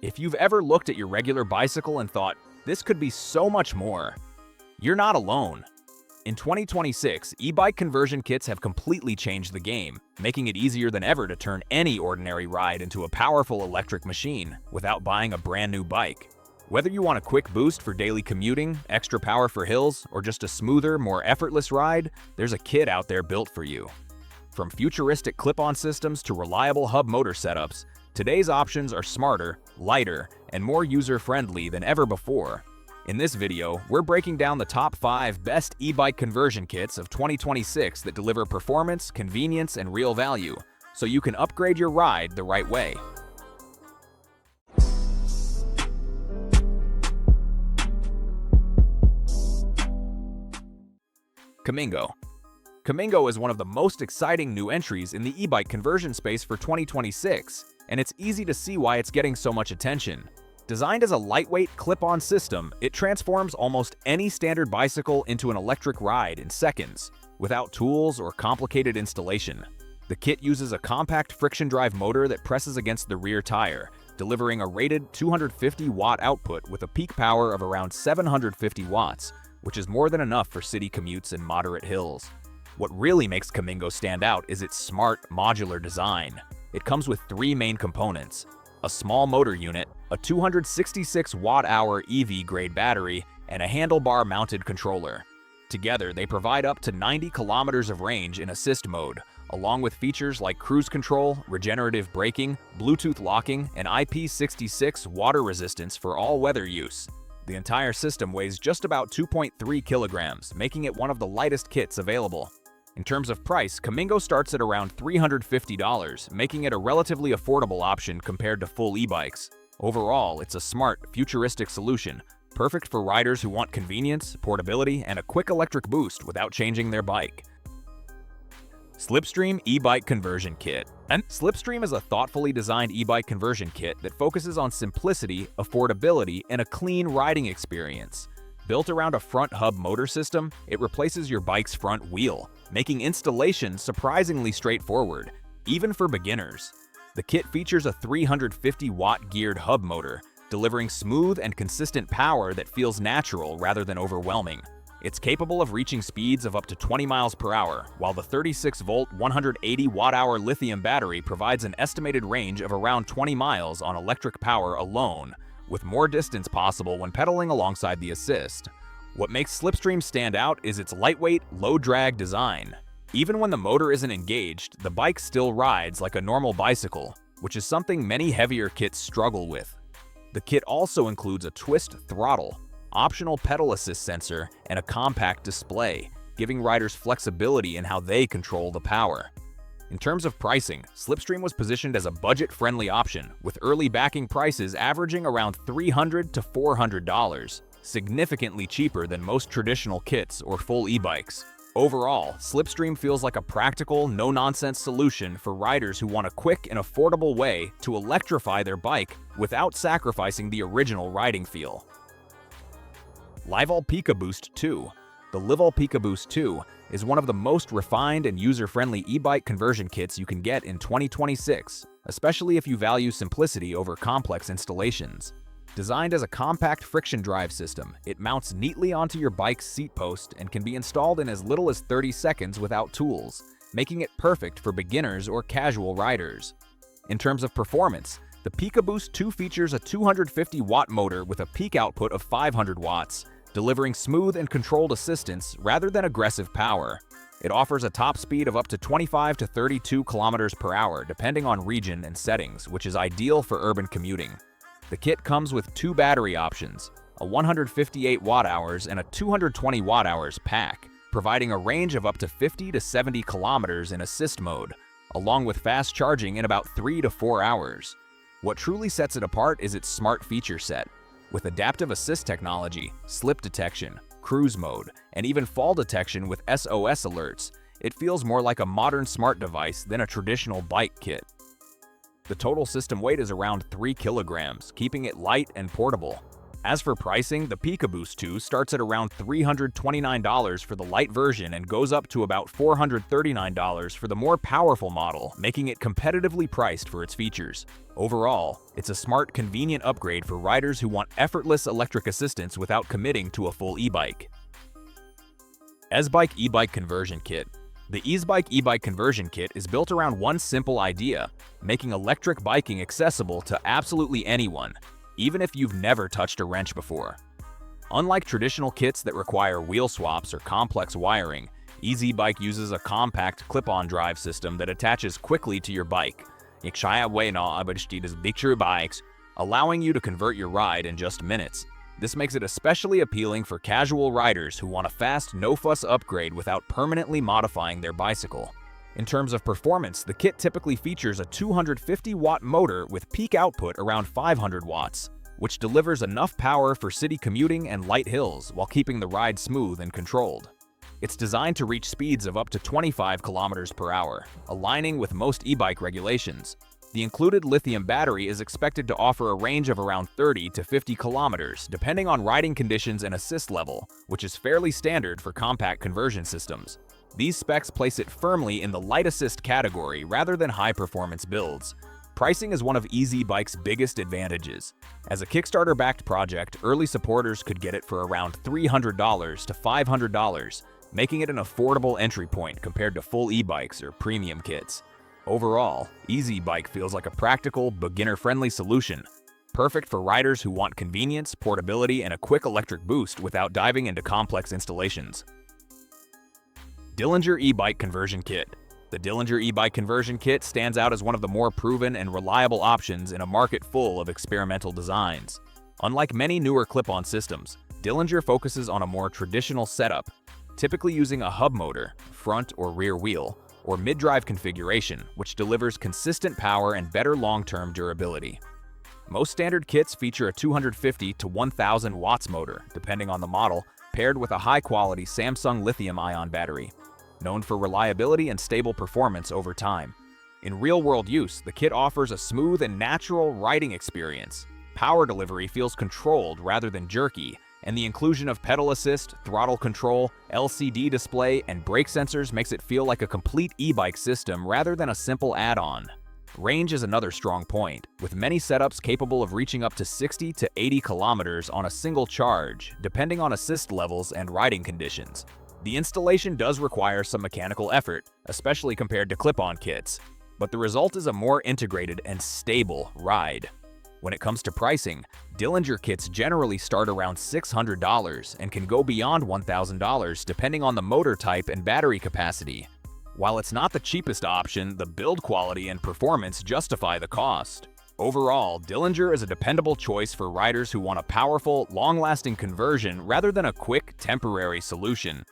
If you've ever looked at your regular bicycle and thought, this could be so much more, you're not alone. In 2026, e-bike conversion kits have completely changed the game, making it easier than ever to turn any ordinary ride into a powerful electric machine without buying a brand new bike. Whether you want a quick boost for daily commuting, extra power for hills, or just a smoother, more effortless ride, there's a kit out there built for you. From futuristic clip-on systems to reliable hub motor setups, today's options are smarter, lighter, and more user-friendly than ever before. In this video, we're breaking down the top 5 best e-bike conversion kits of 2026 that deliver performance, convenience, and real value, so you can upgrade your ride the right way. Kamingo. Kamingo is one of the most exciting new entries in the e-bike conversion space for 2026, and it's easy to see why it's getting so much attention. Designed as a lightweight, clip-on system, it transforms almost any standard bicycle into an electric ride in seconds, without tools or complicated installation. The kit uses a compact friction drive motor that presses against the rear tire, delivering a rated 250-watt output with a peak power of around 750 watts, which is more than enough for city commutes and moderate hills. What really makes Kamingo stand out is its smart, modular design. It comes with 3 main components: a small motor unit, a 266 watt-hour EV-grade battery, and a handlebar-mounted controller. Together, they provide up to 90 kilometers of range in assist mode, along with features like cruise control, regenerative braking, Bluetooth locking, and IP66 water resistance for all-weather use. The entire system weighs just about 2.3 kilograms, making it one of the lightest kits available. In terms of price, Kamingo starts at around $350, making it a relatively affordable option compared to full e-bikes. Overall, it's a smart, futuristic solution, perfect for riders who want convenience, portability, and a quick electric boost without changing their bike. Slipstream e-bike conversion kit. And Slipstream is a thoughtfully designed e-bike conversion kit that focuses on simplicity, affordability, and a clean riding experience. Built around a front hub motor system, it replaces your bike's front wheel, making installation surprisingly straightforward, even for beginners. The kit features a 350-watt geared hub motor, delivering smooth and consistent power that feels natural rather than overwhelming. It's capable of reaching speeds of up to 20 miles per hour, while the 36-volt, 180-watt-hour lithium battery provides an estimated range of around 20 miles on electric power alone, with more distance possible when pedaling alongside the assist. What makes Slipstream stand out is its lightweight, low-drag design. Even when the motor isn't engaged, the bike still rides like a normal bicycle, which is something many heavier kits struggle with. The kit also includes a twist throttle, optional pedal assist sensor, and a compact display, giving riders flexibility in how they control the power. In terms of pricing, Slipstream was positioned as a budget-friendly option, with early backing prices averaging around $300 to $400, significantly cheaper than most traditional kits or full e-bikes. Overall, Slipstream feels like a practical, no-nonsense solution for riders who want a quick and affordable way to electrify their bike without sacrificing the original riding feel. Livall PikaBoost 2. The Livall PikaBoost 2 is one of the most refined and user-friendly e-bike conversion kits you can get in 2026, especially if you value simplicity over complex installations. Designed as a compact friction drive system, it mounts neatly onto your bike's seat post and can be installed in as little as 30 seconds without tools, making it perfect for beginners or casual riders. In terms of performance, the PikaBoost 2 features a 250-watt motor with a peak output of 500 watts, delivering smooth and controlled assistance rather than aggressive power. It offers a top speed of up to 25 to 32 kilometers per hour depending on region and settings, which is ideal for urban commuting. The kit comes with 2 battery options, a 158 watt-hours and a 220 watt-hours pack, providing a range of up to 50 to 70 kilometers in assist mode, along with fast charging in about 3 to 4 hours. What truly sets it apart is its smart feature set. With adaptive assist technology, slip detection, cruise mode, and even fall detection with SOS alerts, it feels more like a modern smart device than a traditional bike kit. The total system weight is around 3 kilograms, keeping it light and portable. As for pricing, the PikaBoost 2 starts at around $329 for the light version and goes up to about $439 for the more powerful model, making it competitively priced for its features. Overall, it's a smart, convenient upgrade for riders who want effortless electric assistance without committing to a full e-bike. Esbike e-bike conversion kit. The Esbike e-bike conversion kit is built around one simple idea: making electric biking accessible to absolutely anyone, even if you've never touched a wrench before. Unlike traditional kits that require wheel swaps or complex wiring, EasyBike uses a compact clip-on drive system that attaches quickly to your bike, allowing you to convert your ride in just minutes. This makes it especially appealing for casual riders who want a fast, no-fuss upgrade without permanently modifying their bicycle. In terms of performance, the kit typically features a 250-watt motor with peak output around 500 watts, which delivers enough power for city commuting and light hills while keeping the ride smooth and controlled. It's designed to reach speeds of up to 25 kilometers per hour, aligning with most e-bike regulations. The included lithium battery is expected to offer a range of around 30 to 50 kilometers, depending on riding conditions and assist level, which is fairly standard for compact conversion systems. These specs place it firmly in the light assist category rather than high-performance builds. Pricing is one of EasyBike's biggest advantages. As a Kickstarter-backed project, early supporters could get it for around $300 to $500, making it an affordable entry point compared to full e-bikes or premium kits. Overall, EasyBike feels like a practical, beginner-friendly solution, perfect for riders who want convenience, portability, and a quick electric boost without diving into complex installations. Dillenger e-bike conversion kit. The Dillenger e-bike conversion kit stands out as one of the more proven and reliable options in a market full of experimental designs. Unlike many newer clip-on systems, Dillenger focuses on a more traditional setup, typically using a hub motor, front or rear wheel, or mid-drive configuration, which delivers consistent power and better long-term durability. Most standard kits feature a 250 to 1000 watts motor, depending on the model, paired with a high-quality Samsung lithium-ion battery, known for reliability and stable performance over time. In real-world use, the kit offers a smooth and natural riding experience. Power delivery feels controlled rather than jerky, and the inclusion of pedal assist, throttle control, LCD display, and brake sensors makes it feel like a complete e-bike system rather than a simple add-on. Range is another strong point, with many setups capable of reaching up to 60 to 80 kilometers on a single charge, depending on assist levels and riding conditions. The installation does require some mechanical effort, especially compared to clip-on kits, but the result is a more integrated and stable ride. When it comes to pricing, Dillenger kits generally start around $600 and can go beyond $1,000 depending on the motor type and battery capacity. While it's not the cheapest option, the build quality and performance justify the cost. Overall, Dillenger is a dependable choice for riders who want a powerful, long-lasting conversion rather than a quick, temporary solution.